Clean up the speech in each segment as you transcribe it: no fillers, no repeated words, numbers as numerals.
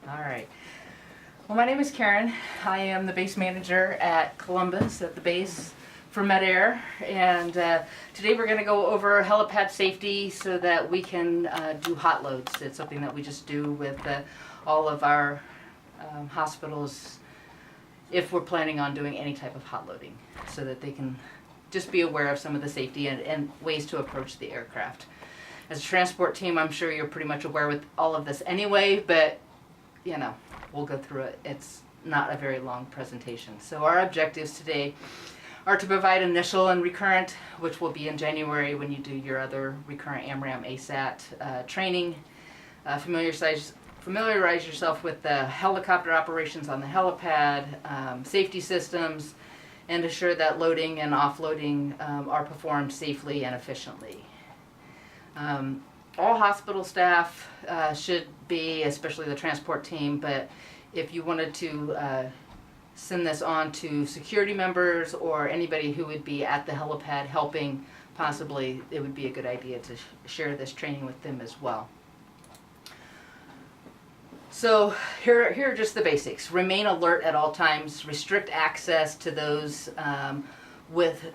All right. Well, my name is Karen. I am the base manager at Columbus at the base for Med-Air, and today we're going to go over helipad safety so that we can do hot loads. It's something that we just do with all of our hospitals if we're planning on doing any type of hot loading, so that they can just be aware of some of the safety and ways to approach the aircraft. As a transport team, I'm sure you're pretty much aware with all of this anyway, but you know, we'll go through it. It's not a very long presentation. So our objectives today are to provide initial and recurrent, which will be in January when you do your other recurrent AMRAAM ASAT training. Familiarize yourself with the helicopter operations on the helipad, safety systems, and assure that loading and offloading are performed safely and efficiently. All hospital staff should be, especially the transport team, but if you wanted to send this on to security members or anybody who would be at the helipad helping, possibly it would be a good idea to share this training with them as well. So here are just the basics. Remain alert at all times. Restrict access to those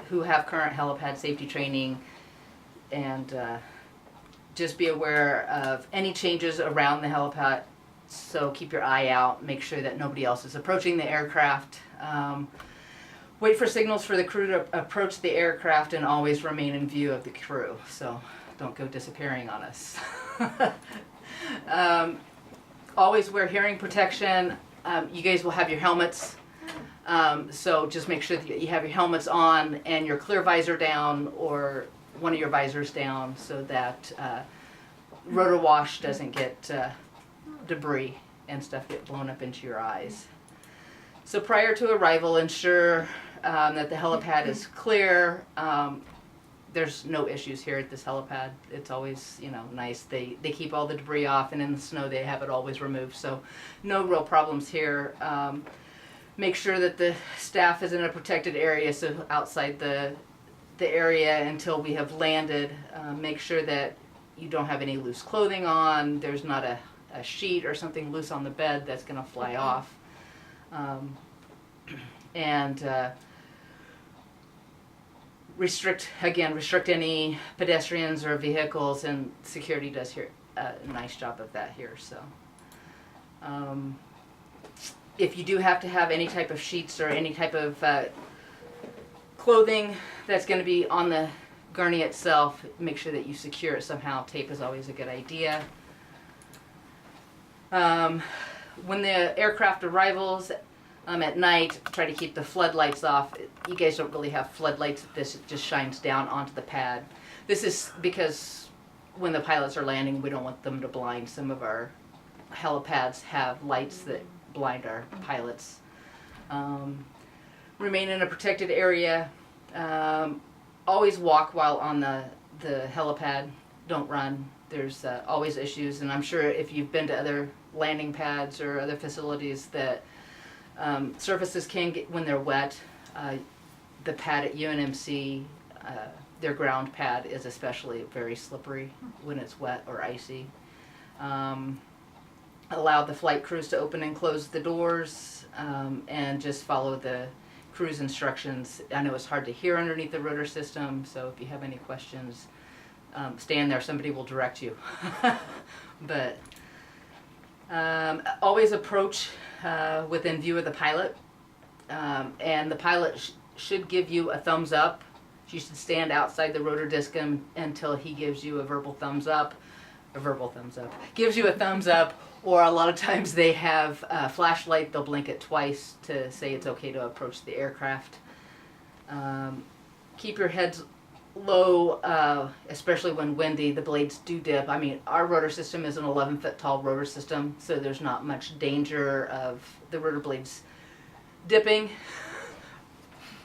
who have current helipad safety training, and just be aware of any changes around the helipad, so keep your eye out, make sure that nobody else is approaching the aircraft. Wait for signals for the crew to approach the aircraft and always remain in view of the crew, so don't go disappearing on us. Always wear hearing protection. You guys will have your helmets, so just make sure that you have your helmets on and your clear visor down, or one of your visors down, so that rotor wash doesn't get debris and stuff get blown up into your eyes. So prior to arrival, ensure that the helipad is clear. There's no issues here at this helipad. It's always, nice. They keep all the debris off, and in the snow they have it always removed, so no real problems here. Make sure that the staff is in a protected area, so outside the area until we have landed. Make sure that you don't have any loose clothing on. There's not a sheet or something loose on the bed that's going to fly off. Restrict any pedestrians or vehicles, and security does here a nice job of that here. So if you do have to have any type of sheets or any type of clothing that's going to be on the gurney itself, make sure that you secure it somehow. Tape is always a good idea. When the aircraft arrivals at night, try to keep the floodlights off. You guys don't really have floodlights. This just shines down onto the pad. This is because when the pilots are landing, we don't want them to blind. Some of our helipads have lights that blind our pilots. Remain in a protected area. Always walk while on the helipad. Don't run. There's always issues, and I'm sure if you've been to other landing pads or other facilities that surfaces can get, when they're wet, the pad at UNMC, their ground pad is especially very slippery when it's wet or icy. Allow the flight crews to open and close the doors, and just follow the crew's instructions. I know it's hard to hear underneath the rotor system, so if you have any questions, stand there, somebody will direct you. But always approach within view of the pilot, and the pilot should give you a thumbs up. You should stand outside the rotor disc until he gives you a verbal thumbs up. Gives you a thumbs up, or a lot of times they have a flashlight. They'll blink it twice to say it's okay to approach the aircraft. Keep your heads low, especially when windy. The blades do dip. I mean, our rotor system is an 11-foot tall rotor system, so there's not much danger of the rotor blades dipping,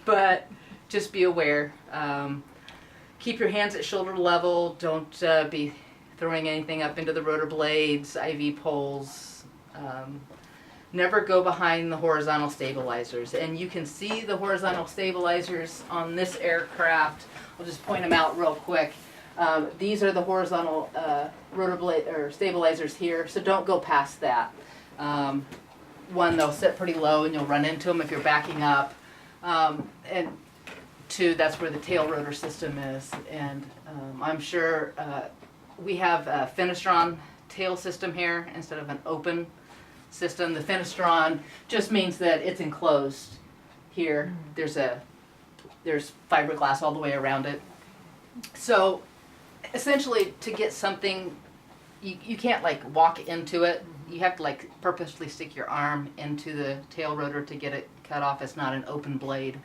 but just be aware. Keep your hands at shoulder level. Don't be throwing anything up into the rotor blades, IV poles. Never go behind the horizontal stabilizers. And you can see the horizontal stabilizers on this aircraft. I'll just point them out real quick. These are the horizontal rotor blade or stabilizers here, so don't go past that. One, they'll sit pretty low and you'll run into them if you're backing up. And two, that's where the tail rotor system is. And I'm sure we have a Finistron tail system here instead of an open system. The Finistron just means that it's enclosed here. There's fiberglass all the way around it. So essentially, to get something, you can't like walk into it. You have to like purposely stick your arm into the tail rotor to get it cut off. It's not an open blade.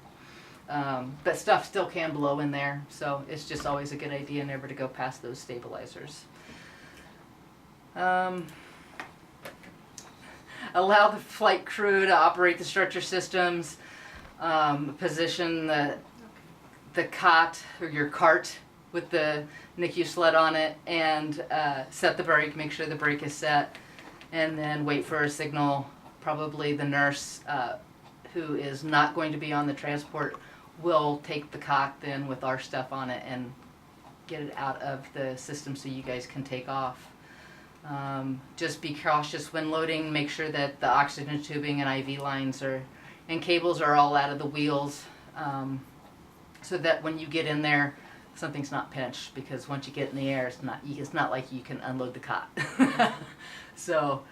But stuff still can blow in there, so it's just always a good idea never to go past those stabilizers. Allow the flight crew to operate the stretcher systems. Position the cot or your cart with the NICU sled on it, and set the brake. Make sure the brake is set, and then wait for a signal. Probably the nurse who is not going to be on the transport will take the cot then with our stuff on it and get it out of the system so you guys can take off. Just be cautious when loading. Make sure that the oxygen tubing and IV lines and cables are all out of the wheels, so that when you get in there, something's not pinched, because once you get in the air, it's not like you can unload the cot. So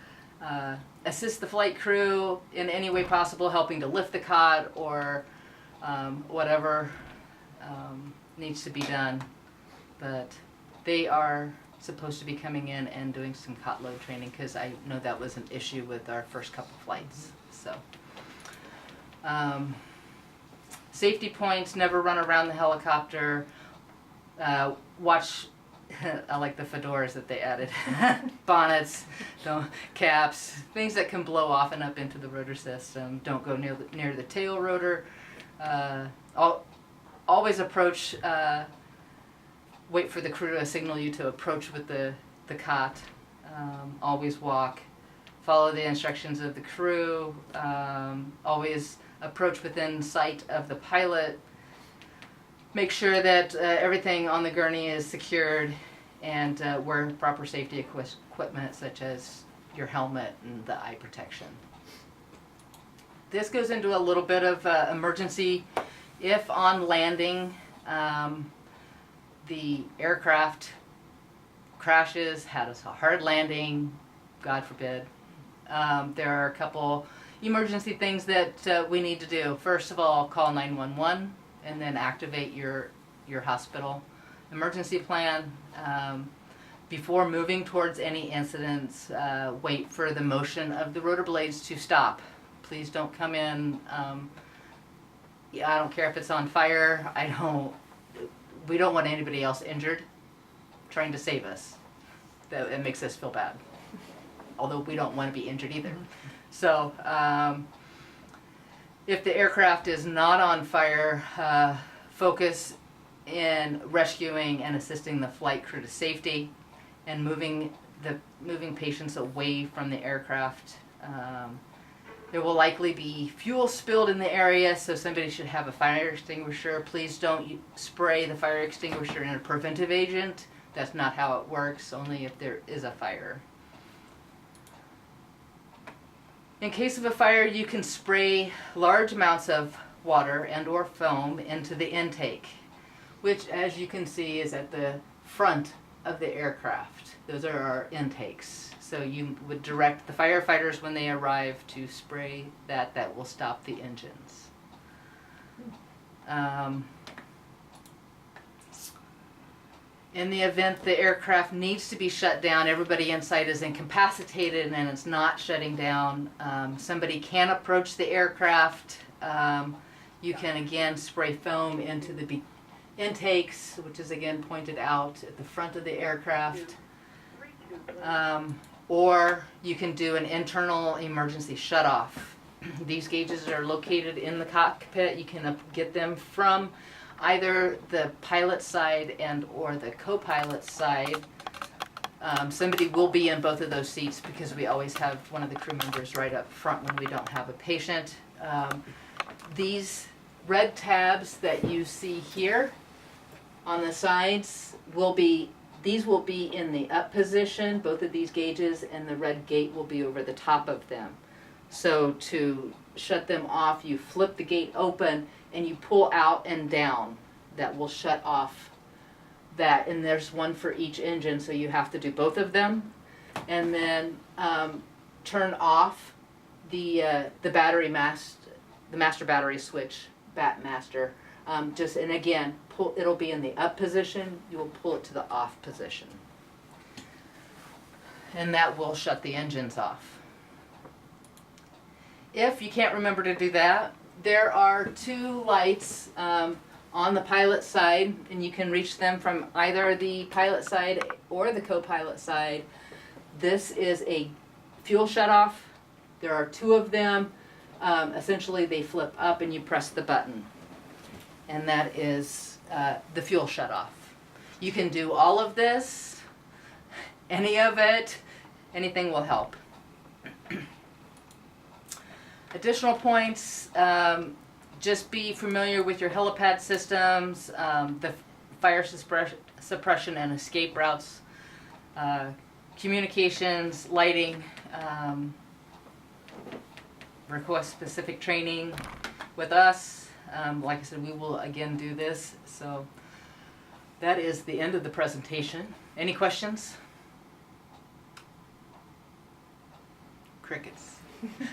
assist the flight crew in any way possible, helping to lift the cot or whatever needs to be done. But they are supposed to be coming in and doing some cot load training, because I know that was an issue with our first couple flights. So safety points: never run around the helicopter. Watch, I like the fedoras that they added. Bonnets, caps, things that can blow off and up into the rotor system. Don't go near the tail rotor. Always approach, wait for the crew to signal you to approach with the cot. Always walk. Follow the instructions of the crew. Always approach within sight of the pilot. Make sure that everything on the gurney is secured, and wear proper safety equipment such as your helmet and the eye protection. This goes into a little bit of emergency. If on landing the aircraft crashes, had a hard landing, God forbid, there are a couple emergency things that we need to do. First of all, call 911 and then activate your hospital emergency plan. Before moving towards any incidents, wait for the motion of the rotor blades to stop. Please don't come in. I don't care if it's on fire. We don't want anybody else injured trying to save us. It makes us feel bad. Although we don't want to be injured either. So if the aircraft is not on fire, focus in rescuing and assisting the flight crew to safety, and moving patients away from the aircraft. There will likely be fuel spilled in the area, so somebody should have a fire extinguisher. Please don't spray the fire extinguisher in a preventive agent. That's not how it works, only if there is a fire. In case of a fire, you can spray large amounts of water and or foam into the intake, which, as you can see, is at the front of the aircraft. Those are our intakes. So you would direct the firefighters when they arrive to spray that. That will stop the engines. In the event the aircraft needs to be shut down, everybody inside is incapacitated and it's not shutting down, somebody can approach the aircraft. You can again spray foam into the intakes, which is again pointed out at the front of the aircraft. Or you can do an internal emergency shutoff. These gauges are located in the cockpit. You can get them from either the pilot side and or the co-pilot side. Somebody will be in both of those seats because we always have one of the crew members right up front when we don't have a patient. These red tabs that you see here on the sides will be These will be in the up position, both of these gauges, and the red gate will be over the top of them. So to shut them off, you flip the gate open and you pull out and down. That will shut off that, and there's one for each engine, so you have to do both of them. And then turn off the battery the master battery switch, bat master. And again, it'll be in the up position, you will pull it to the off position. And that will shut the engines off. If you can't remember to do that, there are two lights on the pilot side, and you can reach them from either the pilot side or the co-pilot side. This is a fuel shutoff. There are two of them. Essentially, they flip up and you press the button. And that is the fuel shutoff. You can do all of this, any of it, anything will help. Additional points, just be familiar with your helipad systems, the fire suppression and escape routes, communications, lighting, request specific training with us. Like I said, we will again do this. So that is the end of the presentation. Any questions? Crickets.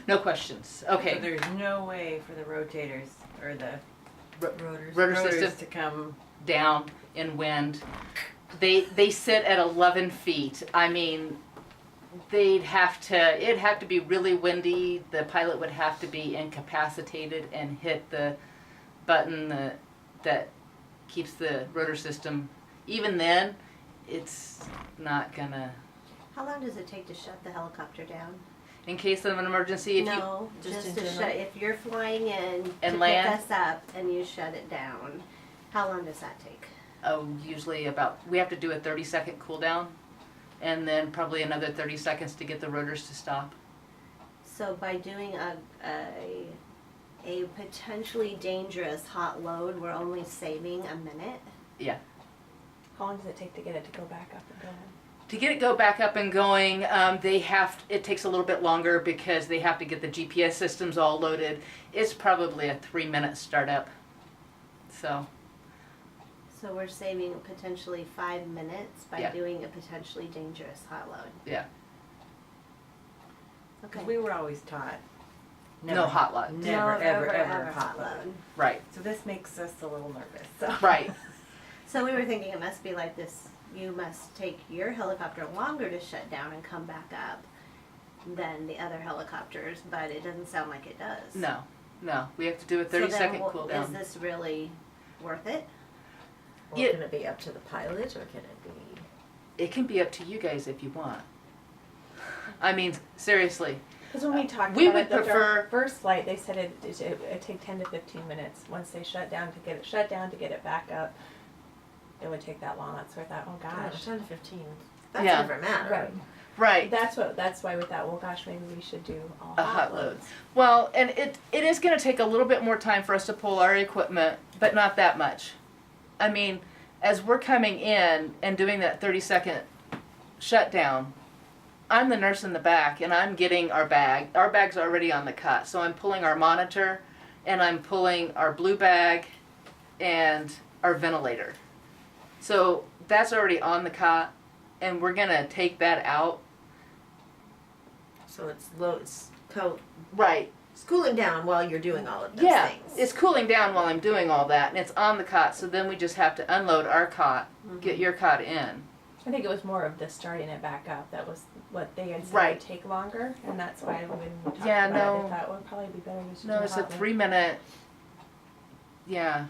No questions. Okay. So there's no way for the rotators or the Rotor rotors system to come. down in wind. They sit at 11 feet. I mean, it'd have to be really windy. The pilot would have to be incapacitated and hit the button that keeps the rotor system. Even then, it's not gonna. How long does it take to shut the helicopter down? In case of an emergency, No, just just in to general? shut, if you're flying in And to land? pick us up and you shut it down, how long does that take? usually we have to do a 30-second cool down, and then probably another 30 seconds to get the rotors to stop. So by doing a potentially dangerous hot load, we're only saving a minute? Yeah. How long does it take to get it to go back up and going? To get it back up and going, it takes a little bit longer because they have to get the GPS systems all loaded. It's probably a 3-minute startup. So, So we're saving potentially 5 minutes by Yeah. doing a potentially dangerous hot load. yeah, Okay. We were always taught. no hot load. Never, No, ever hot load. Right, So this makes us a little nervous. So. right. So we were thinking it must be like this, you must take your helicopter longer to shut down and come back up than the other helicopters, but it doesn't sound like it does. No, we have to do a So then 30-second cool Is down. this really worth it? Or Yeah. can it be up to the pilot, or can it be? It can be up to you guys if you want. I mean, seriously. Because when we talked We about would it, the prefer- first flight, they said it'd take 10 to 15 minutes once they shut down to get it shut down to get it back up. It would take that long. That's where I thought, oh gosh. 10 to 15. That's Yeah. never matter. Right. Right. That's why we thought, well gosh, maybe we should do all A hot load. Well, and it is going to take a little bit more time for us to pull our equipment, but not that much. I mean, as we're coming in and doing that 30-second shutdown, I'm the nurse in the back, and I'm getting our bag. Our bag's already on the cot, so I'm pulling our monitor, and I'm pulling our blue bag, and our ventilator. So that's already on the cot, and we're going to take that out. So it's low. It's cold. Right. It's cooling down while you're doing all of those Yeah, things. it's cooling down while I'm doing all that, and it's on the cot, so then we just have to unload our cot, get your cot in. I think it was more of the starting it back up. That was what they had said Right. would take longer, and that's why when we talked Yeah, about no. it, I thought it would probably be better to No, do it's a hot load. 3-minute, yeah. By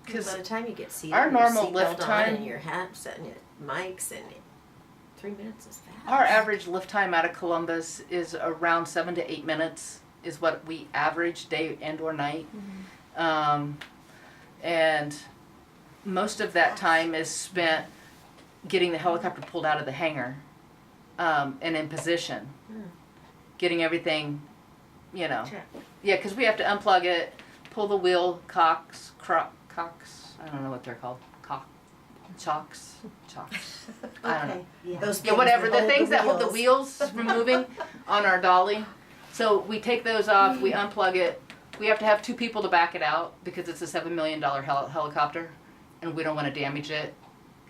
Because the time you get seated, our your normal seatbelt lift on time- and your hat and your mics and 3 minutes is fast. our average lift time out of Columbus is around 7 to 8 minutes, is what we average day and or night. And most of that time is spent getting the helicopter pulled out of the hangar and in position. Getting everything, Check. yeah, because we have to unplug it, pull the wheel cocks, I don't know what they're called, Chocks. I don't know. Okay, yeah. Those Yeah, whatever, things the hold things that hold the wheels. wheels from moving on our dolly. So we take those off, we unplug it. We have to have 2 people to back it out because it's a $7 million helicopter and we don't want to damage it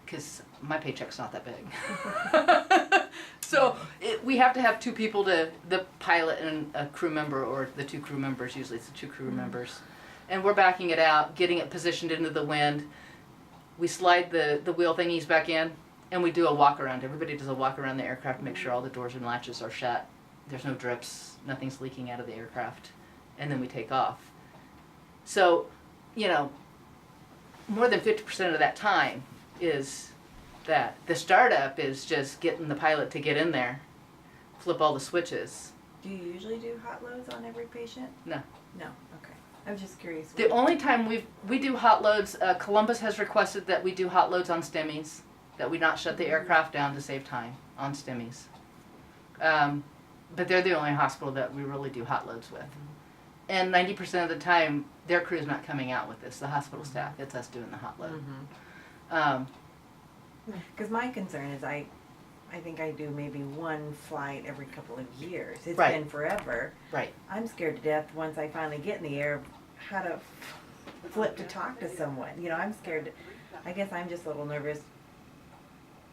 because my paycheck's not that big. So we have to have 2 people the pilot and a crew member, or the 2 crew members, usually it's the 2 crew members. And we're backing it out, getting it positioned into the wind. We slide the wheel thingies back in and we do a walk around. Everybody does a walk around the aircraft to make sure all the doors and latches are shut. There's no drips, nothing's leaking out of the aircraft. And then we take off. So, more than 50% of that time is that. The startup is just getting the pilot to get in there, flip all the switches. Do you usually do hot loads on every patient? No. No, okay. I'm just curious. The only time we do hot loads, Columbus has requested that we do hot loads on STEMIs, that we not shut the aircraft down to save time on STEMIs. But they're the only hospital that we really do hot loads with. And 90% of the time, their crew's not coming out with this, the hospital staff. It's us doing the hot load. Because my concern is I think I do maybe 1 flight every couple of years. It's Right. been forever. Right. I'm scared to death once I finally get in the air how to flip to talk to someone. I'm scared. I guess I'm just a little nervous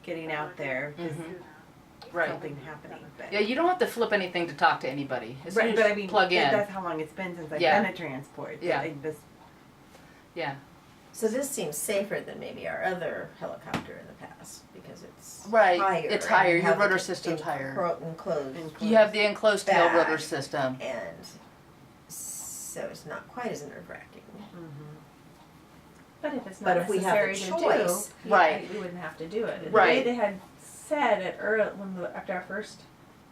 getting out there. Just Right. something happening. But, Yeah, you don't have to flip anything to talk to anybody. As soon right, as but you I mean, plug in. that's how long it's been since I've Yeah. done a transport. Yeah. I just, Yeah. So this seems safer than maybe our other helicopter in the past because it's Right. higher. It's and higher. you Your have rotor the system's higher. Enclosed. You have the enclosed tail Back. rotor system. And so it's not quite as nerve wracking. But if it's But not if we have a necessary to choice- do, Right. we wouldn't have to do it. The Right. way they had said it after our first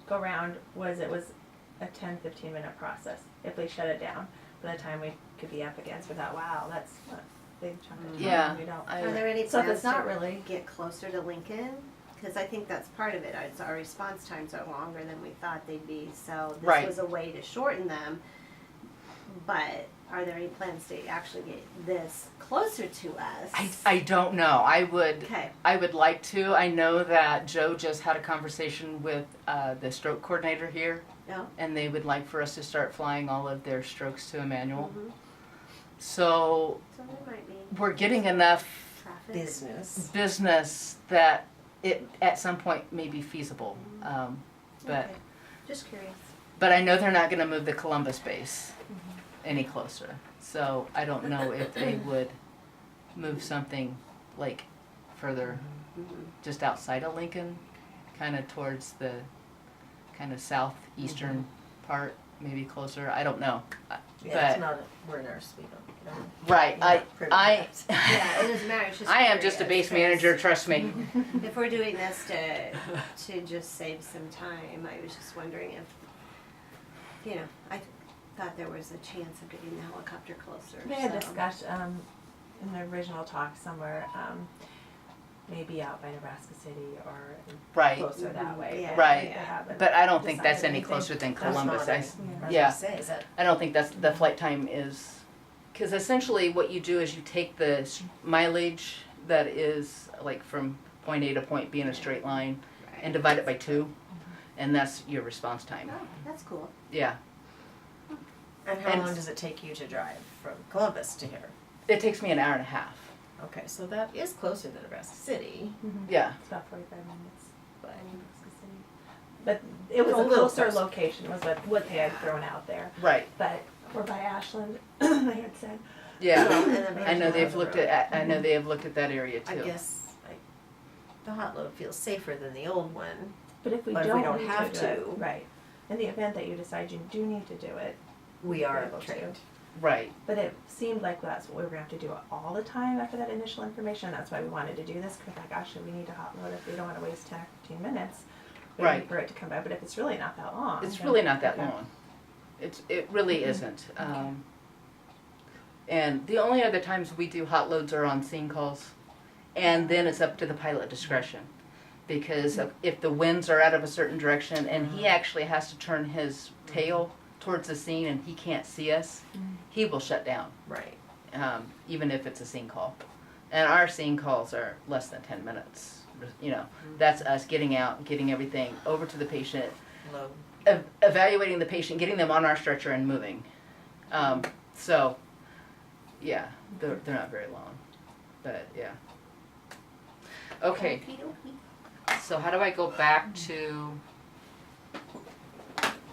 go round was it was a 10-15 minute process if we shut it down. By the time we could be up against, we thought, wow, that's a big chunk of time. Yeah. We don't. Are there any So if plans it's not to really- get closer to Lincoln? Because I think that's part of it. Our response times are longer than we thought they'd be. So this Right. was a way to shorten them. But are there any plans to actually get this closer to us? I don't know. I would Okay. like to. I know that Joe just had a conversation with the stroke coordinator here, No. and they would like for us to start flying all of their strokes to Emmanuel. Mhm. So So there might be we're getting enough traffic. business that it at some point may be feasible. But Okay. Just curious. but I know they're not going to move the Columbus base any closer. So I don't know if they would move something like further just outside of Lincoln, kind of towards the kind of southeastern part, maybe closer. I don't know. Yeah, But it's not, we're nurse, we don't. right, we're not privy to I that. Yeah, it doesn't matter. It's just I am just a curious, base manager, trust me. 'cause If we're doing this to just save some time, I was just wondering if, I thought there was a chance of getting the helicopter closer. They had so. discussed in the original talk somewhere, maybe out by Nebraska City or Right. closer that way. Yeah. but Right. they haven't But I don't think that's decided any anything. closer than That's Columbus. not I, it. I was yeah. gonna say, is that, I don't think that's the flight time is, because essentially what you do is you take the mileage that is like from point A to point B in a straight line and divide it by 2, and that's your response time. Oh, that's cool. Yeah, and how And- long does it take you to drive from Columbus to here? it takes me an hour and a half. Okay, so that is closer than Nebraska City, Yeah, It's about 45 minutes. but Nebraska City. But it was A a little closer closer. location was what they had thrown out there. right. But we're by Ashland, they had said. Yeah, And then I know there's they've another looked road. at. I know they have looked at that area I too. guess the hot load feels safer than the old one. But if we But if don't, we don't need have to, do it, to. right. In the event that you decide you do need to do it, We are able to. trained. Right. But it seemed like that's what we were gonna have to do all the time after that initial information. That's why we wanted to do this, because like, gosh, we need to hot load if we don't wanna waste 10 or 15 minutes. We Right. need for it to come back, but if it's really not that long. It's then- really not that okay. long. It really isn't. And the only other times we do hot loads are on scene calls, and then it's up to the pilot discretion, because if the winds are out of a certain direction and he actually has to turn his tail towards the scene and he can't see us, he will shut down, Right. even if it's a scene call. And our scene calls are less than 10 minutes. You know, that's us getting out, getting everything over to the patient, Low. evaluating the patient, getting them on our stretcher and moving. So, yeah, they're not very long, but yeah. Okay, Okey-dokey. so how do I go back to,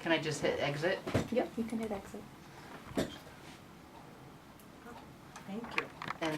can I just hit exit? Yep, you can hit exit. Thank you.